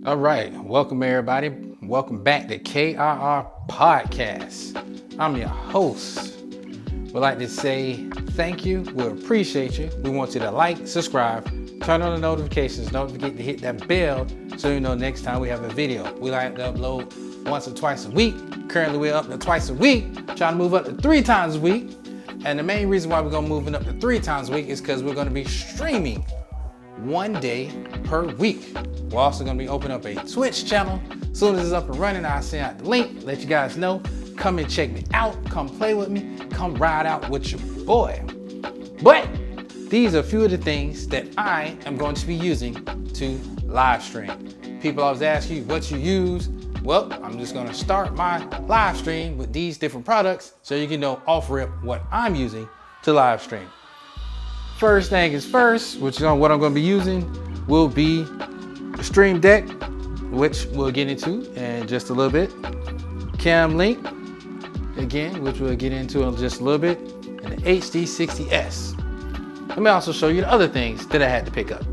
All right, welcome everybody. Welcome back to KIRPODCAST. I'm your host. We'd like to say thank you. We appreciate you. We want you to like, subscribe, turn on the notifications. Don't forget to hit that bell so you know next time we have a video. We like to upload once or twice a week. Currently we're up to twice a week, trying to move up to 3 times a week. And the main reason why we're gonna move it up to 3 times a week is because we're gonna be streaming 1 day per week. We're also gonna be opening up a Twitch channel. As soon as it's up and running, I'll send out the link, let you guys know. Come and check me out, come play with me, come ride out with your boy. But these are a few of the things that I am going to be using to live stream. People always ask you what you use. Well, I'm just gonna start my live stream with these different products so you can know off rip what I'm using to live stream. First thing is first, which is what I'm gonna be using, will be the Stream Deck, which we'll get into in just a little bit. Cam Link, again, which we'll get into in just a little bit, and the HD60S. Let me also show you the other things that I had to pick up.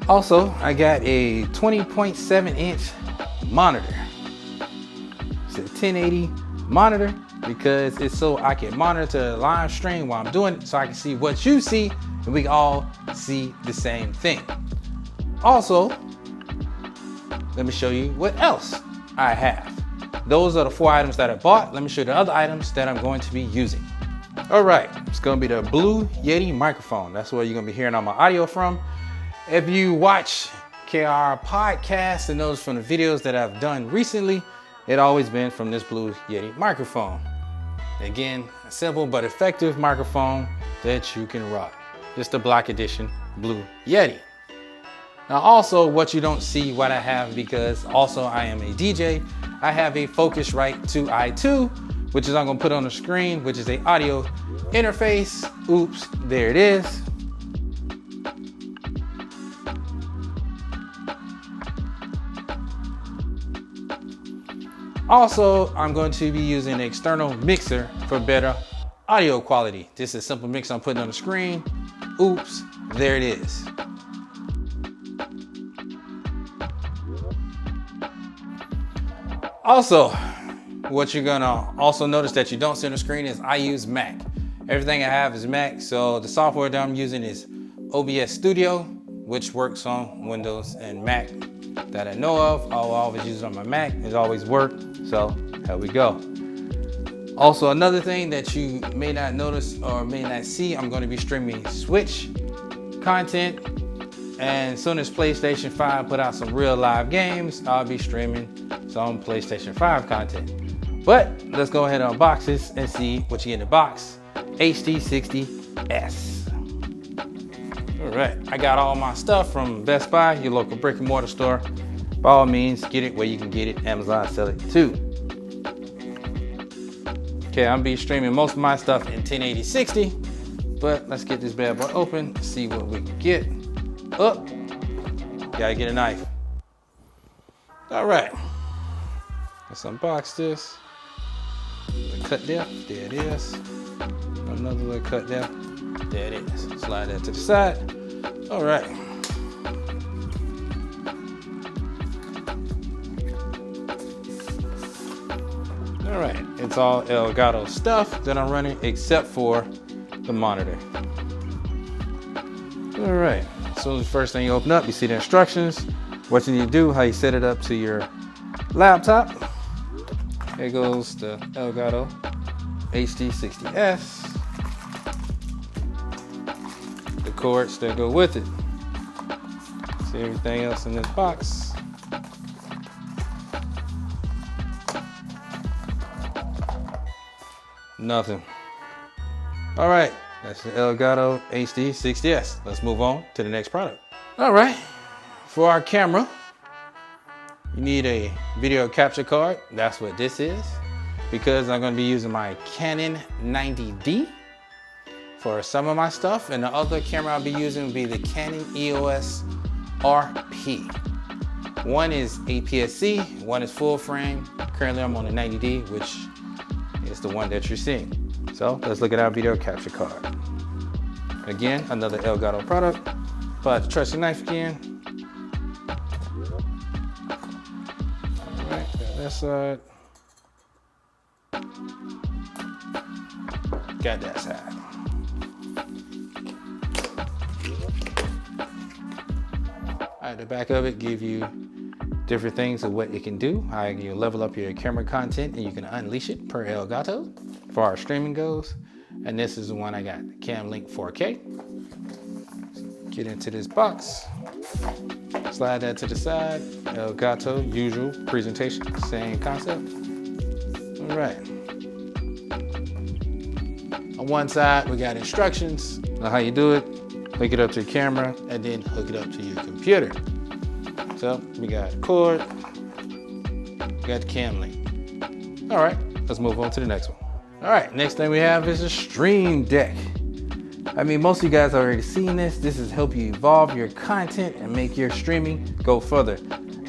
Also, I got a 20.7 inch monitor. It's a 1080 monitor because it's so I can monitor the live stream while I'm doing it so I can see what you see and we can all see the same thing. Also, let me show you what else I have. Those are the 4 items that I bought. Let me show you the other items that I'm going to be using. All right, it's gonna be the Blue Yeti microphone. That's where you're gonna be hearing all my audio from. If you watch KIRPODCAST and those from the videos that I've done recently, it always been from this Blue Yeti microphone. Again, a simple but effective microphone that you can rock. Just a black edition Blue Yeti. Now also what you don't see what I have, because also I am a DJ, I have a Focusrite 2i2, which is I'm gonna put on the screen, which is a audio interface. Oops, there it is. Also, I'm going to be using an external mixer for better audio quality. This is a simple mix I'm putting on the screen. Oops, there it is. Also, what you're gonna also notice that you don't see on the screen is I use Mac. Everything I have is Mac, so the software that I'm using is OBS Studio, which works on Windows and Mac that I know of. I'll always use it on my Mac. It's always worked, so here we go. Also, another thing that you may not notice or may not see, I'm gonna be streaming Switch content. And as soon as PlayStation 5 put out some real live games, I'll be streaming some PlayStation 5 content. But let's go ahead and unbox this and see what you get in the box. HD60S. All right, I got all my stuff from Best Buy, your local brick and mortar store. By all means, get it where you can get it. Amazon sell it too. Okay, I'm be streaming most of my stuff in 1080/60, but let's get this bad boy open, see what we can get. Up, gotta get a knife. All right, let's unbox this. The cut there, there it is. Another little cut there, there it is. Slide that to the side. All right. All right, it's all Elgato stuff that I'm running except for the monitor. All right. So the first thing you open up, you see the instructions, what you need to do, how you set it up to your laptop. There goes the Elgato HD60S. The cords that go with it. See everything else in this box. Nothing. All right. That's the Elgato HD60S. Let's move on to the next product. All right, for our camera, you need a video capture card. That's what this is, because I'm gonna be using my Canon 90D for some of my stuff, and the other camera I'll be using will be the Canon EOS RP. One is APS-C, one is full frame. Currently I'm on the 90D, which is the one that you're seeing. So let's look at our video capture card. Again, another Elgato product. Pull out the trusty knife again. All right, got that side. Got that side. All right, the back of it give you different things of what it can do, how you level up your camera content, and you can unleash it per Elgato as far as streaming goes. And this is the one I got, Cam Link 4K. Get into this box, slide that to the side. Elgato, usual presentation, same concept. All right. On one side, we got instructions on how you do it. Hook it up to your camera, and then hook it up to your computer. So we got cord, we got the Cam Link. All right, let's move on to the next one. All right, next thing we have is a Stream Deck. I mean, most of you guys already seen this. This is help you evolve your content and make your streaming go further.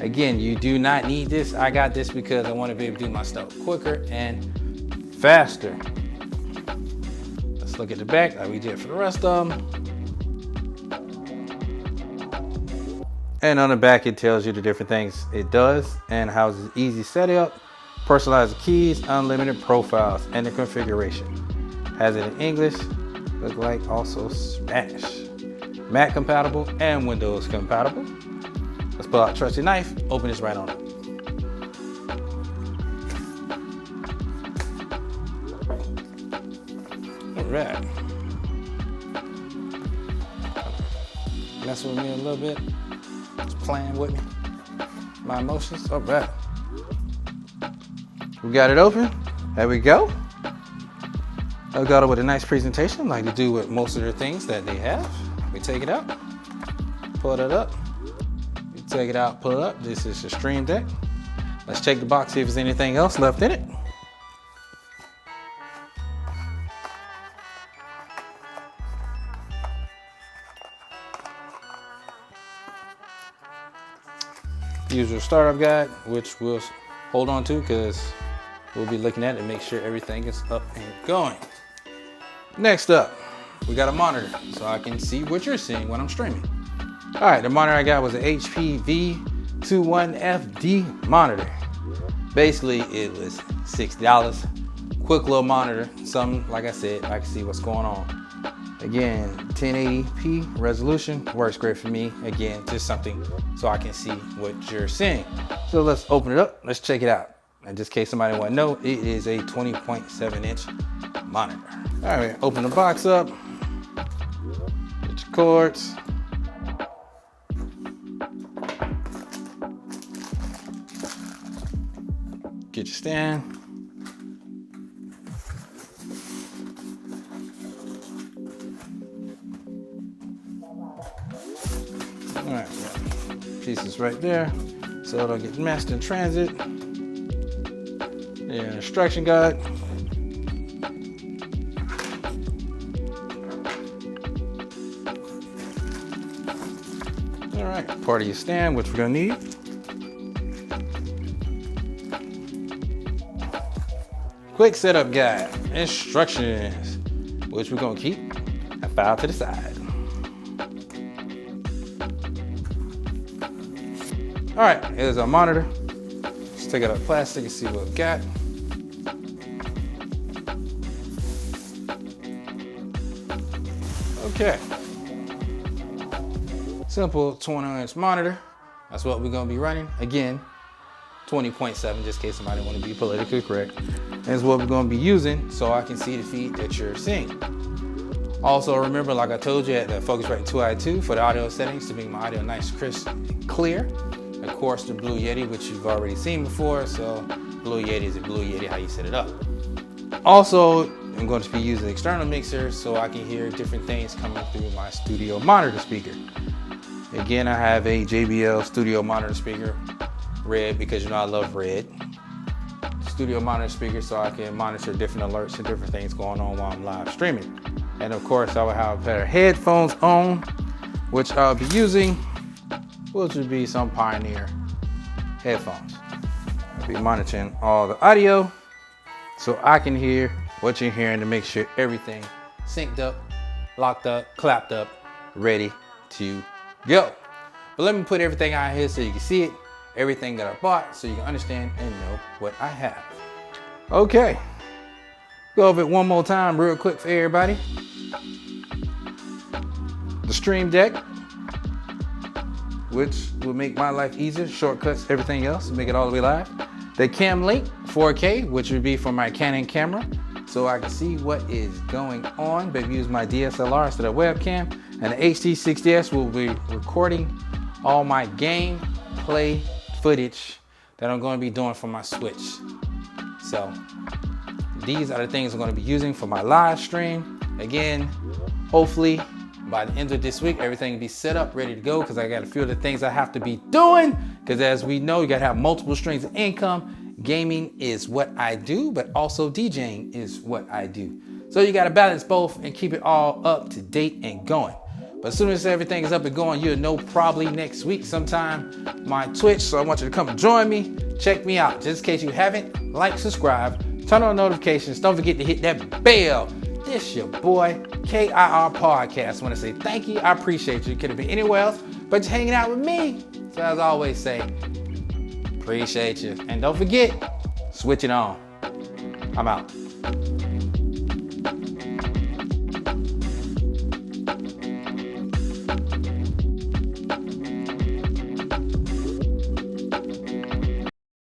Again, you do not need this. I got this because I want to be able to do my stuff quicker and faster. Let's look at the back like we did for the rest of them. And on the back, it tells you the different things it does and how it's easy setup, personalized keys, unlimited profiles, and the configuration. Has it in English, look like also Spanish. Mac compatible and Windows compatible. Let's pull out trusty knife, open this right on up. All right. Mess with me a little bit. Just playing with me. My emotions. All right. We got it open. There we go. I got it with a nice presentation, like to do with most of the things that they have. We take it out, pull it up. You take it out, pull it up. This is the Stream Deck. Let's check the box, see if there's anything else left in it. Usual startup guide, which we'll hold on to because we'll be looking at it and make sure everything is up and going. Next up, we got a monitor so I can see what you're seeing when I'm streaming. All right, the monitor I got was an HP V21FD monitor. Basically, it was $60. Quick little monitor, something, like I said, I can see what's going on. Again, 1080p resolution works great for me. Again, just something so I can see what you're seeing. So let's open it up, let's check it out. And just in case somebody want to know, it is a 20.7-inch monitor. All right, open the box up. Get your cords. Get your stand. All right, pieces right there, so it'll get messed in transit. Yeah, instruction guide. All right, part of your stand, which we're gonna need. Quick setup guide, instructions, which we're gonna keep and file to the side. All right, here's our monitor. Let's take out our plastic and see what we've got. Okay. Simple 20-inch monitor. That's what we're gonna be running. Again, 20.7, just in case somebody wanna be politically correct. That's what we're gonna be using so I can see the feed that you're seeing. Also remember, like I told you, at the Focusrite 2i2 for the audio settings to make my audio nice, crisp, and clear. Of course, the Blue Yeti, which you've already seen before. So Blue Yeti is a Blue Yeti, how you set it up. Also, I'm going to be using external mixer so I can hear different things coming through my studio monitor speaker. Again, I have a JBL studio monitor speaker, red, because you know I love red. Studio monitor speaker so I can monitor different alerts and different things going on while I'm live streaming. And of course, I will have a pair of headphones on, which I'll be using, which would be some Pioneer headphones. I'll be monitoring all the audio so I can hear what you're hearing to make sure everything synced up, locked up, clapped up, ready to go. But let me put everything out here so you can see it, everything that I bought, so you can understand and know what I have. Okay, go over it one more time real quick for everybody. The Stream Deck, which will make my life easier, shortcuts, everything else, make it all the way live. The Cam Link 4K, which would be for my Canon camera, so I can see what is going on, but use my DSLR instead of webcam. And the HD60S will be recording all my gameplay footage that I'm going to be doing for my Switch. So these are the things I'm going to be using for my live stream. Again, hopefully by the end of this week, everything will be set up, ready to go, because I got a few of the things I have to be doing. Because as we know, you got to have multiple streams of income. Gaming is what I do, but also DJing is what I do. So you got to balance both and keep it all up to date and going. But as soon as everything is up and going, you'll know probably next week sometime my Twitch. So I want you to come join me. Check me out. Just in case you haven't, like, subscribe, turn on notifications. Don't forget to hit that bell. This your boy, KIRPODCAST. I want to say thank you. I appreciate you. You could have been anywhere else, but you're hanging out with me. So as I always say, appreciate you. And don't forget, switch it on. I'm out.